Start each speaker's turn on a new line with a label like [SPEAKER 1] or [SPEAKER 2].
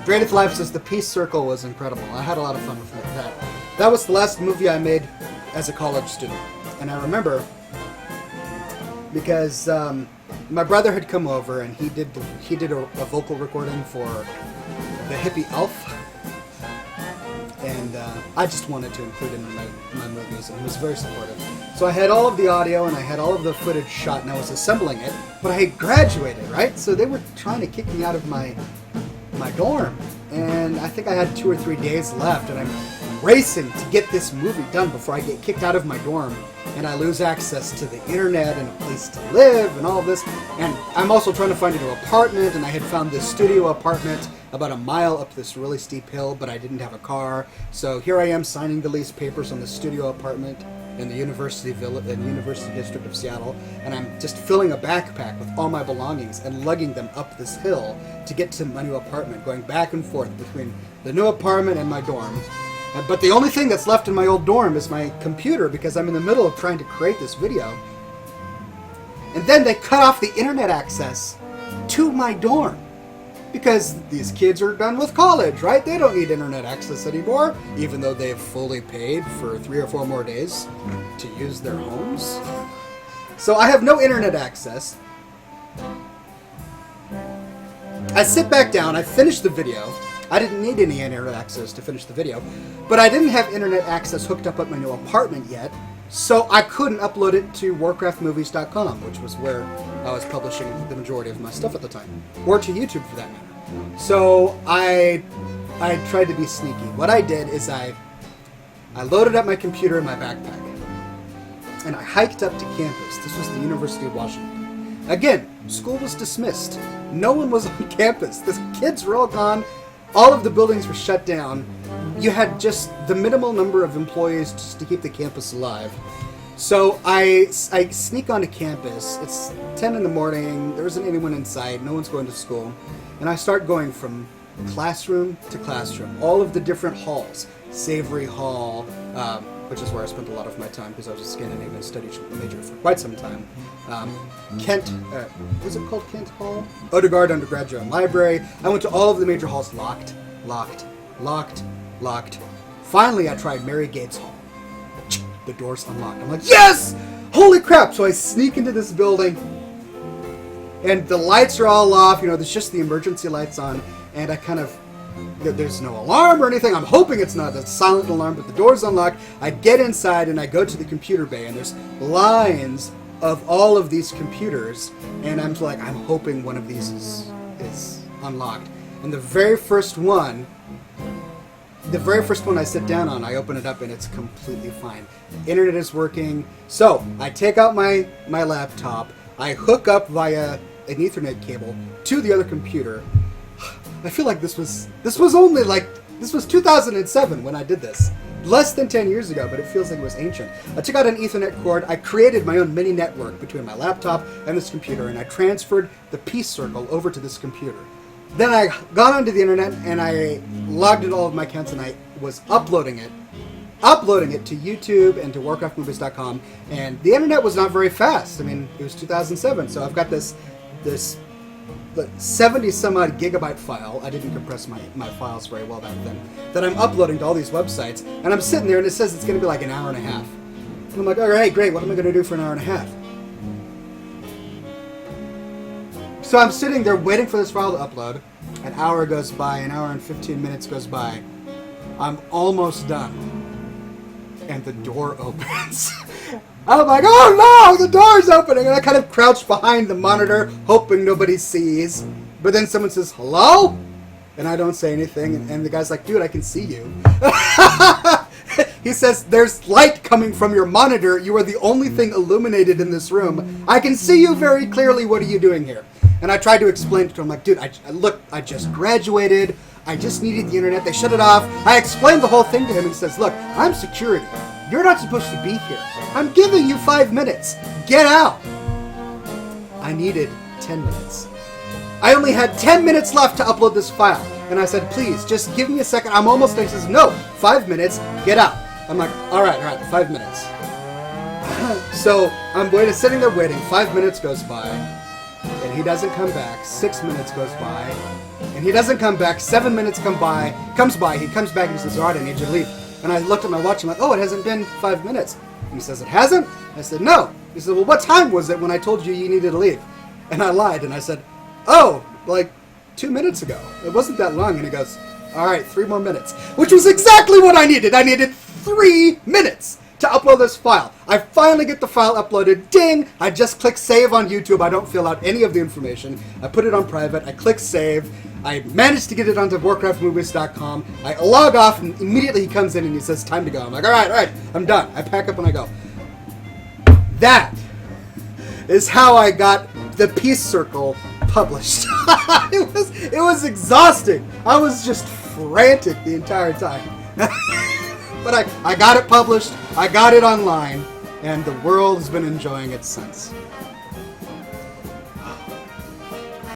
[SPEAKER 1] Drained Life says the Peace Circle was incredible. I had a lot of fun with that. That was the last movie I made as a college student. And I remember because my brother had come over and he did a vocal recording for the hippie elf. And I just wanted to include it in my movies, and he was very supportive. So I had all of the audio and I had all of the footage shot and I was assembling it, but I had graduated, right? So they were trying to kick me out of my dorm, and I think I had 2 or 3 days left, and I'm racing to get this movie done before I get kicked out of my dorm and I lose access to the internet and a place to live and all of this. And I'm also trying to find a new apartment, and I had found this studio apartment about a mile up this really steep hill, but I didn't have a car. So here I am signing the lease papers on the studio apartment in the University District of Seattle, and I'm just filling a backpack with all my belongings and lugging them up this hill to get to my new apartment, going back and forth between the new apartment and my dorm. But the only thing that's left in my old dorm is my computer, because I'm in the middle of trying to create this video. And then they cut off the internet access to my dorm, because these kids are done with college, right? They don't need internet access anymore, even though they've fully paid for 3 or 4 more days to use their homes. So I have no internet access. I sit back down, I finish the video. I didn't need any internet access to finish the video, but I didn't have internet access hooked up at my new apartment yet, so I couldn't upload it to warcraftmovies.com, which was where I was publishing the majority of my stuff at the time, or to YouTube for that matter. So I tried to be sneaky. What I did is I loaded up my computer in my backpack, and I hiked up to campus. This was the University of Washington. Again, school was dismissed. No one was on campus. The kids were all gone. All of the buildings were shut down. You had just the minimal number of employees just to keep the campus alive. So I sneak onto campus. It's 10 in the morning. There isn't anyone inside. No one's going to school. And I start going from classroom to classroom. All of the different halls. Savory Hall, which is where I spent a lot of my time because I was a Scandinavian Studies major for quite some time. Kent, was it called Kent Hall? Odegaard Undergraduate Library. I went to all of the major halls. Locked, locked, locked, locked. Finally, I tried Mary Gates Hall. The door's unlocked. I'm like, yes! Holy crap! So I sneak into this building, and the lights are all off. You know, there's just the emergency lights on, and I kind of... There's no alarm or anything. I'm hoping it's not a silent alarm, but the door's unlocked. I get inside and I go to the computer bay, and there's lines of all of these computers, and I'm like, I'm hoping one of these is unlocked. And the very first one I sit down on, I open it up and it's completely fine. The internet is working. So I take out my laptop, I hook up via an Ethernet cable to the other computer. I feel like this was 2007 when I did this. Less than 10 years ago, but it feels like it was ancient. I took out an Ethernet cord, I created my own mini network between my laptop and this computer, and I transferred the Peace Circle over to this computer. Then I got onto the internet and I logged in all of my accounts, and I was uploading it to YouTube and to warcraftmovies.com, and the internet was not very fast. I mean, it was 2007, so I've got this 70 some odd gigabyte file. I didn't compress my files very well back then, that I'm uploading to all these websites, and I'm sitting there and it says it's going to be like an hour and a half. And I'm like, all right, great, what am I going to do for an hour and a half? So I'm sitting there waiting for this file to upload. An hour goes by, an hour and 15 minutes goes by. I'm almost done. And the door opens. I'm like, oh no, the door's opening! And I kind of crouch behind the monitor, hoping nobody sees. But then someone says, hello? And I don't say anything, and the guy's like, dude, I can see you. He says, there's light coming from your monitor. You are the only thing illuminated in this room. I can see you very clearly. What are you doing here? And I tried to explain to him, like, dude, I just graduated. I just needed the internet. They shut it off. I explained the whole thing to him. He says, look, I'm security. You're not supposed to be here. I'm giving you 5 minutes. Get out. I needed 10 minutes. I only had 10 minutes left to upload this file. And I said, please, just give me a second. I'm almost done. He says, no, 5 minutes. Get out. I'm like, all right, 5 minutes. So I'm sitting there waiting. 5 minutes goes by, and he doesn't come back. 6 minutes goes by, And he doesn't come back. 7 minutes comes by, he comes back and he says, alright, I need you to leave. And I looked at my watch and I'm like, oh, it hasn't been 5 minutes. And he says, it hasn't? I said, no. He said, well, what time was it when I told you needed to leave? And I lied and I said, oh, like 2 minutes ago. It wasn't that long. And he goes, alright, 3 more minutes. Which was exactly what I needed. I needed 3 minutes to upload this file. I finally get the file uploaded. Ding! I just click save on YouTube. I don't fill out any of the information. I put it on private. I click save. I managed to get it onto WarcraftMovies.com. I log off and immediately he comes in and he says, time to go. I'm like, alright, I'm done. I pack up and I go. That is how I got the Peace Circle published. It was exhausting. I was just frantic the entire time. But I got it published, I got it online, and the world has been enjoying it since.